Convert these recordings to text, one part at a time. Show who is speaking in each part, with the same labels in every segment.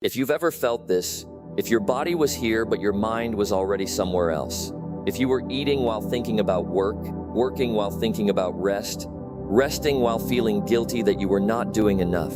Speaker 1: If you've ever felt this, if your body was here but your mind was already somewhere else, if you were eating while thinking about work, working while thinking about rest, resting while feeling guilty that you were not doing enough,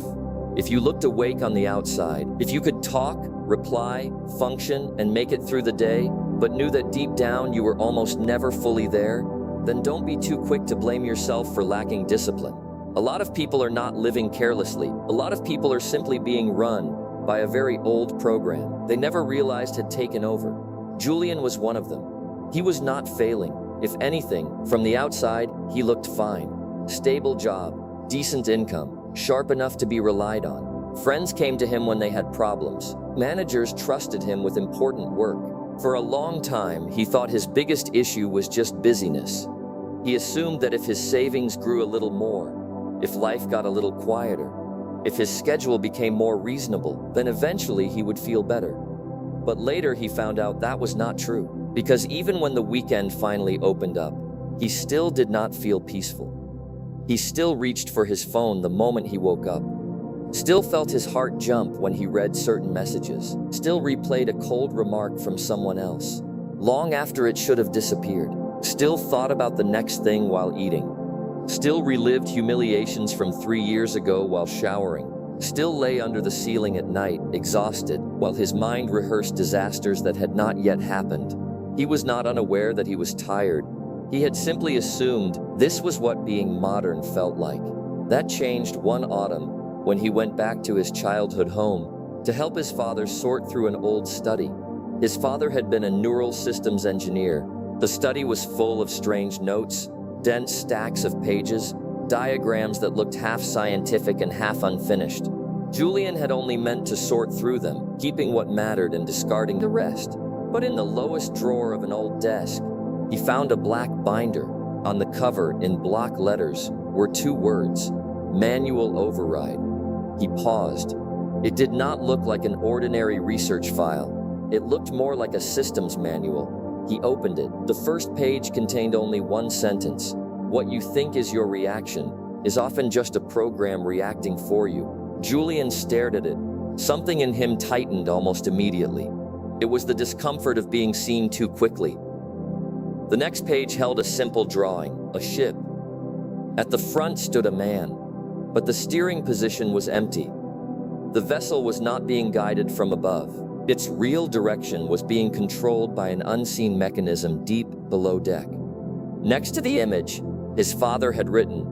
Speaker 1: if you looked awake on the outside, if you could talk, reply, function, and make it through the day, but knew that deep down you were almost never fully there, then don't be too quick to blame yourself for lacking discipline. A lot of people are not living carelessly. A lot of people are simply being run by a very old program they never realized had taken over. Julian was one of them. He was not failing. If anything, from the outside, he looked fine. Stable job, decent income, sharp enough to be relied on. Friends came to him when they had problems. Managers trusted him with important work. For a long time, he thought his biggest issue was just busyness. He assumed that if his savings grew a little more, if life got a little quieter, if his schedule became more reasonable, then eventually he would feel better. But later he found out that was not true, because even when the weekend finally opened up, he still did not feel peaceful. He still reached for his phone the moment he woke up, still felt his heart jump when he read certain messages, still replayed a cold remark from someone else, long after it should have disappeared, still thought about the next thing while eating, still relived humiliations from 3 years ago while showering, still lay under the ceiling at night, exhausted, while his mind rehearsed disasters that had not yet happened. He was not unaware that he was tired. He had simply assumed this was what being modern felt like. That changed one autumn when he went back to his childhood home to help his father sort through an old study. His father had been a neural systems engineer. The study was full of strange notes, dense stacks of pages, diagrams that looked half scientific and half unfinished. Julian had only meant to sort through them, keeping what mattered and discarding the rest. But in the lowest drawer of an old desk, he found a black binder. On the cover, in block letters, were 2 words: manual override. He paused. It did not look like an ordinary research file. It looked more like a systems manual. He opened it. The first page contained only one sentence. What you think is your reaction is often just a program reacting for you. Julian stared at it. Something in him tightened almost immediately. It was the discomfort of being seen too quickly. The next page held a simple drawing, a ship. At the front stood a man, but the steering position was empty. The vessel was not being guided from above. Its real direction was being controlled by an unseen mechanism deep below deck. Next to the image, his father had written,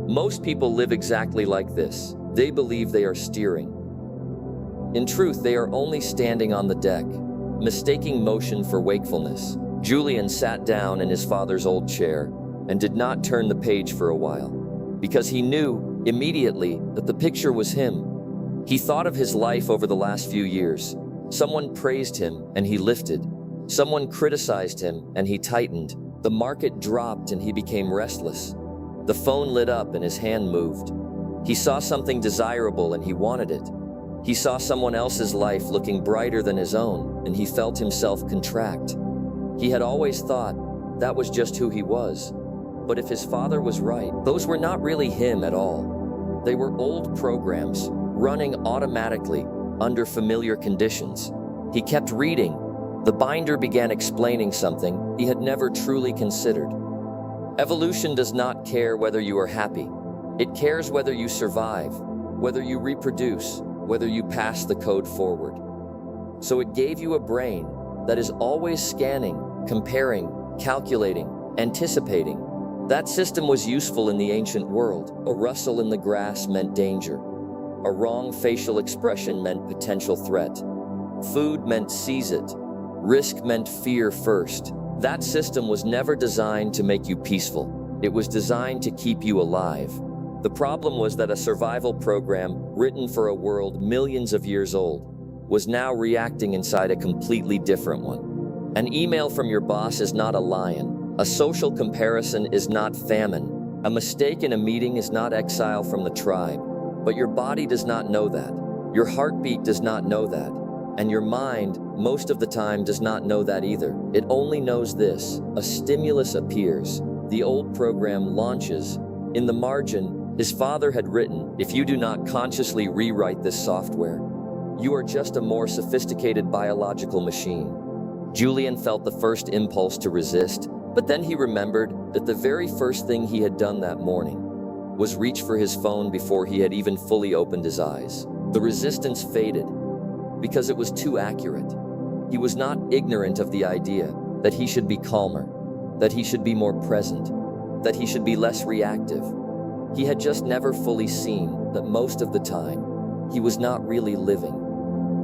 Speaker 1: "Most people live exactly like this. They believe they are steering. In truth, they are only standing on the deck, mistaking motion for wakefulness." Julian sat down in his father's old chair and did not turn the page for a while, because he knew immediately that the picture was him. He thought of his life over the last few years. Someone praised him and he lifted. Someone criticized him and he tightened. The market dropped and he became restless. The phone lit up and his hand moved. He saw something desirable and he wanted it. He saw someone else's life looking brighter than his own and he felt himself contract. He had always thought that was just who he was. But if his father was right, those were not really him at all. They were old programs running automatically under familiar conditions. He kept reading. The binder began explaining something he had never truly considered. Evolution does not care whether you are happy. It cares whether you survive, whether you reproduce, whether you pass the code forward. So it gave you a brain that is always scanning, comparing, calculating, anticipating. That system was useful in the ancient world. A rustle in the grass meant danger. A wrong facial expression meant potential threat. Food meant seize it. Risk meant fear first. That system was never designed to make you peaceful. It was designed to keep you alive. The problem was that a survival program written for a world millions of years old was now reacting inside a completely different one. An email from your boss is not a lion. A social comparison is not famine. A mistake in a meeting is not exile from the tribe. But your body does not know that. Your heartbeat does not know that. And your mind, most of the time, does not know that either. It only knows this: a stimulus appears. The old program launches. In the margin, his father had written, "If you do not consciously rewrite this software, You are just a more sophisticated biological machine. Julian felt the first impulse to resist, but then he remembered that the very first thing he had done that morning was reach for his phone before he had even fully opened his eyes. The resistance faded because it was too accurate. He was not ignorant of the idea that he should be calmer, that he should be more present, that he should be less reactive. He had just never fully seen that most of the time, he was not really living.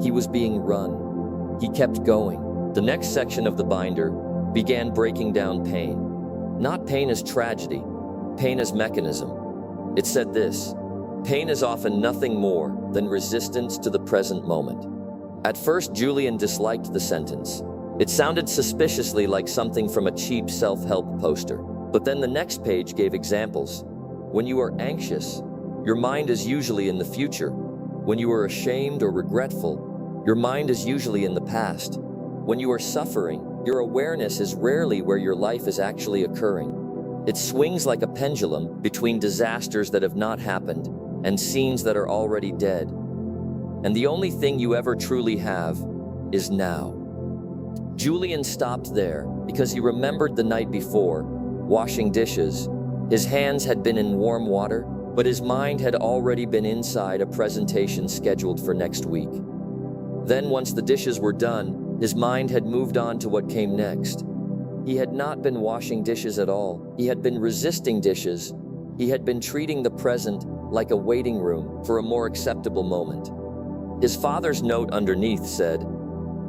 Speaker 1: He was being run. He kept going. The next section of the binder began breaking down pain. Not pain as tragedy, pain as mechanism. It said this: pain is often nothing more than resistance to the present moment. At first, Julian disliked the sentence. It sounded suspiciously like something from a cheap self-help poster. But then the next page gave examples. When you are anxious, your mind is usually in the future. When you are ashamed or regretful, your mind is usually in the past. When you are suffering, your awareness is rarely where your life is actually occurring. It swings like a pendulum between disasters that have not happened and scenes that are already dead. And the only thing you ever truly have is now. Julian stopped there because he remembered the night before, washing dishes. His hands had been in warm water, but his mind had already been inside a presentation scheduled for next week. Then, once the dishes were done, his mind had moved on to what came next. He had not been washing dishes at all. He had been resisting dishes. He had been treating the present like a waiting room for a more acceptable moment. His father's note underneath said,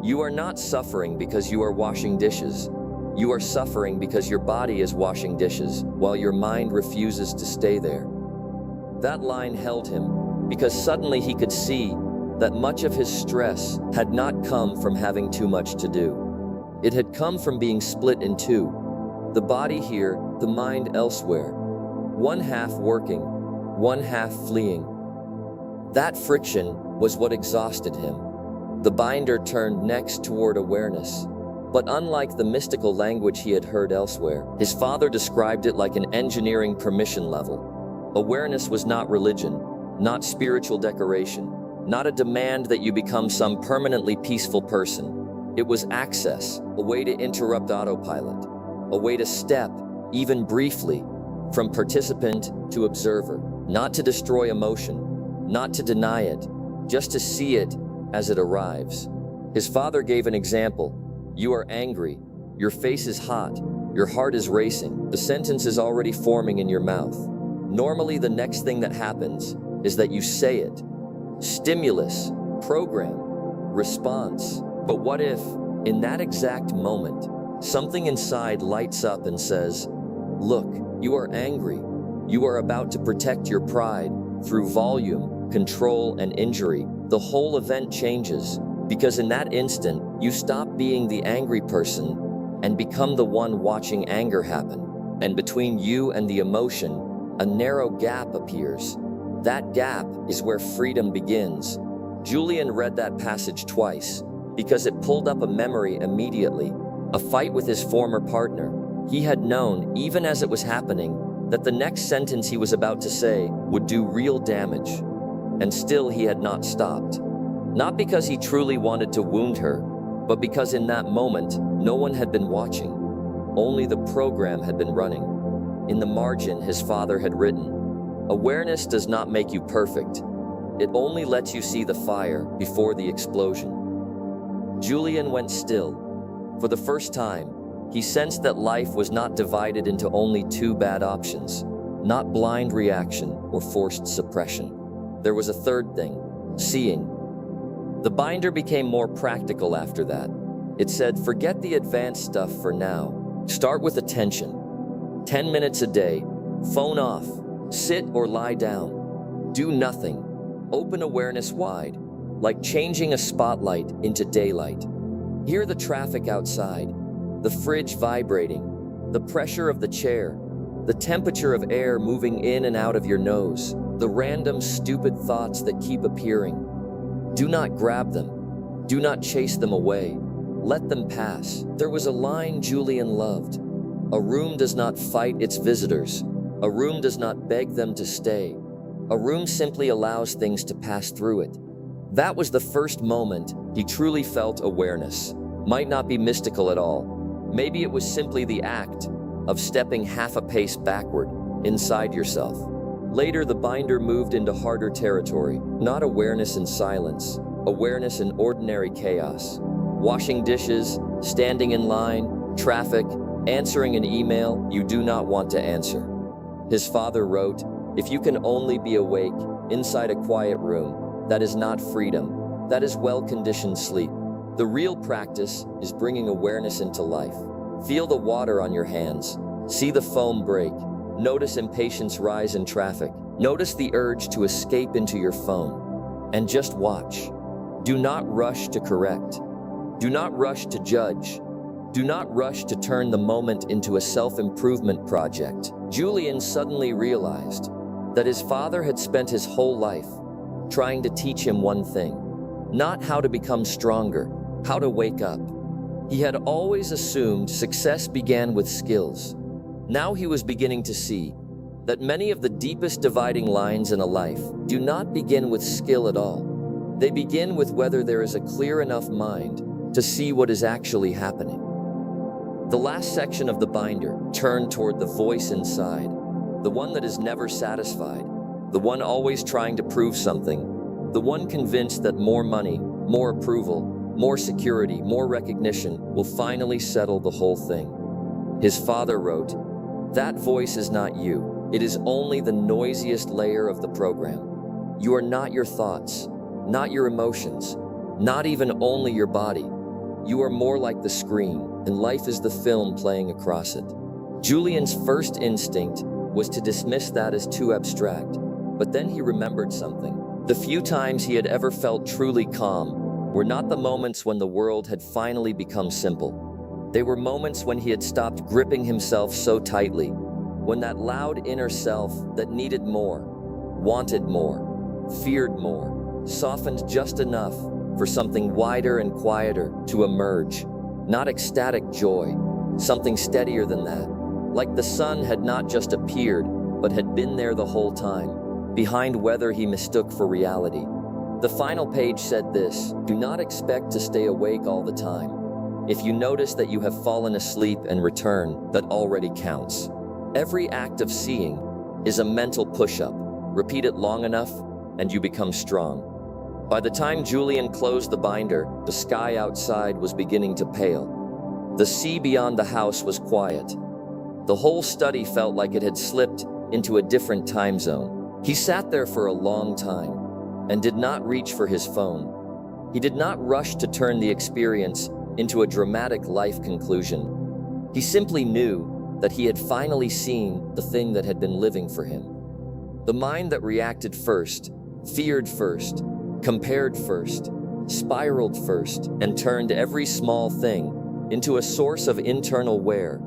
Speaker 1: "You are not suffering because you are washing dishes. You are suffering because your body is washing dishes while your mind refuses to stay there." That line held him because suddenly he could see that much of his stress had not come from having too much to do. It had come from being split in two. The body here, the mind elsewhere. One half working, one half fleeing. That friction was what exhausted him. The binder turned next toward awareness. But unlike the mystical language he had heard elsewhere, his father described it like an engineering permission level. Awareness was not religion, not spiritual decoration, not a demand that you become some permanently peaceful person. It was access, a way to interrupt autopilot, a way to step, even briefly, from participant to observer, not to destroy emotion, not to deny it, just to see it as it arrives. His father gave an example. You are angry, your face is hot, your heart is racing, the sentence is already forming in your mouth. Normally, the next thing that happens is that you say it. Stimulus, program, response. But what if, in that exact moment, something inside lights up and says, "Look, you are angry. You are about to protect your pride." Through volume, control, and injury, the whole event changes. Because in that instant, you stop being the angry person and become the one watching anger happen. And between you and the emotion, a narrow gap appears. That gap is where freedom begins. Julian read that passage twice because it pulled up a memory immediately. A fight with his former partner. He had known, even as it was happening, that the next sentence he was about to say would do real damage. And still he had not stopped. Not because he truly wanted to wound her, but because in that moment, no one had been watching. Only the program had been running. In the margin, his father had written, "Awareness does not make you perfect. It only lets you see the fire before the explosion." Julian went still. For the first time, he sensed that life was not divided into only two bad options, not blind reaction or forced suppression. There was a third thing, seeing. The binder became more practical after that. It said, forget the advanced stuff for now. Start with attention. 10 minutes a day. Phone off. Sit or lie down. Do nothing. Open awareness wide, like changing a spotlight into daylight. Hear the traffic outside, the fridge vibrating, the pressure of the chair, the temperature of air moving in and out of your nose, the random stupid thoughts that keep appearing. Do not grab them. Do not chase them away. Let them pass. There was a line Julian loved. A room does not fight its visitors. A room does not beg them to stay. A room simply allows things to pass through it. That was the first moment he truly felt awareness. Might not be mystical at all. Maybe it was simply the act of stepping half a pace backward inside yourself. Later, the binder moved into harder territory, not awareness in silence, awareness in ordinary chaos. Washing dishes, standing in line, traffic, answering an email you do not want to answer. His father wrote, "If you can only be awake inside a quiet room, that is not freedom, that is well-conditioned sleep. The real practice is bringing awareness into life. Feel the water on your hands, see the foam break, notice impatience rise in traffic, notice the urge to escape into your phone, and just watch. Do not rush to correct. Do not rush to judge. Do not rush to turn the moment into a self-improvement project." Julian suddenly realized that his father had spent his whole life trying to teach him one thing, not how to become stronger, how to wake up. He had always assumed success began with skills. Now he was beginning to see that many of the deepest dividing lines in a life do not begin with skill at all. They begin with whether there is a clear enough mind to see what is actually happening. The last section of the binder turned toward the voice inside, the one that is never satisfied, the one always trying to prove something, the one convinced that more money, more approval, more security, more recognition will finally settle the whole thing. His father wrote, "That voice is not you. It is only the noisiest layer of the program. You are not your thoughts, not your emotions, not even only your body. You are more like the screen, and life is the film playing across it." Julian's first instinct was to dismiss that as too abstract, but then he remembered something. The few times he had ever felt truly calm were not the moments when the world had finally become simple. They were moments when he had stopped gripping himself so tightly, when that loud inner self that needed more, wanted more, feared more, softened just enough for something wider and quieter to emerge. Not ecstatic joy, something steadier than that. Like the sun had not just appeared, but had been there the whole time, behind weather he mistook for reality. The final page said this: "Do not expect to stay awake all the time. If you notice that you have fallen asleep and return, that already counts. Every act of seeing is a mental push-up. Repeat it long enough, and you become strong." By the time Julian closed the binder, the sky outside was beginning to pale. The sea beyond the house was quiet. The whole study felt like it had slipped into a different time zone. He sat there for a long time and did not reach for his phone. He did not rush to turn the experience into a dramatic life conclusion. He simply knew that he had finally seen the thing that had been living for him. The mind that reacted first, feared first, compared first, spiraled first, and turned every small thing into a source of internal wear.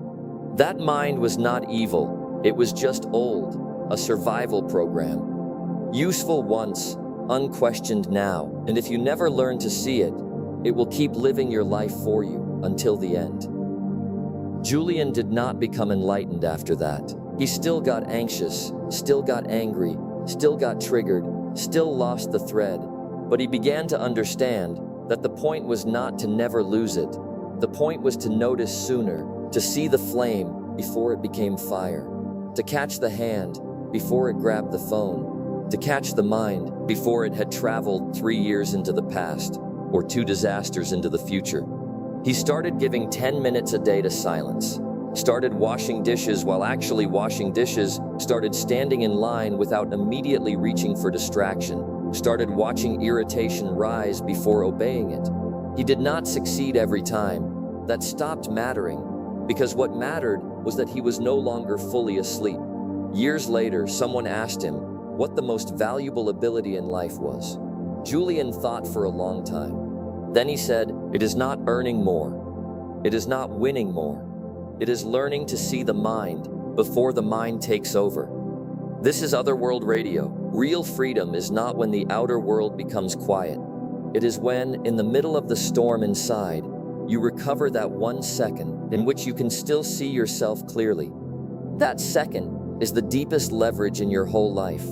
Speaker 1: That mind was not evil, it was just old, a survival program. Useful once, unquestioned now, and if you never learn to see it, it will keep living your life for you until the end. Julian did not become enlightened after that. He still got anxious, still got angry, still got triggered, still lost the thread, but he began to understand that the point was not to never lose it. The point was to notice sooner, to see the flame before it became fire, to catch the hand before it grabbed the phone, to catch the mind before it had traveled 3 years into the past or 2 disasters into the future. He started giving 10 minutes a day to silence, started washing dishes while actually washing dishes, started standing in line without immediately reaching for distraction, started watching irritation rise before obeying it. He did not succeed every time. That stopped mattering, because what mattered was that he was no longer fully asleep. Years later, someone asked him what the most valuable ability in life was. Julian thought for a long time. Then he said, "It is not earning more. It is not winning more. It is learning to see the mind before the mind takes over." This is Otherworld Radio. Real freedom is not when the outer world becomes quiet. It is when, in the middle of the storm inside, you recover that 1 second in which you can still see yourself clearly. That second is the deepest leverage in your whole life.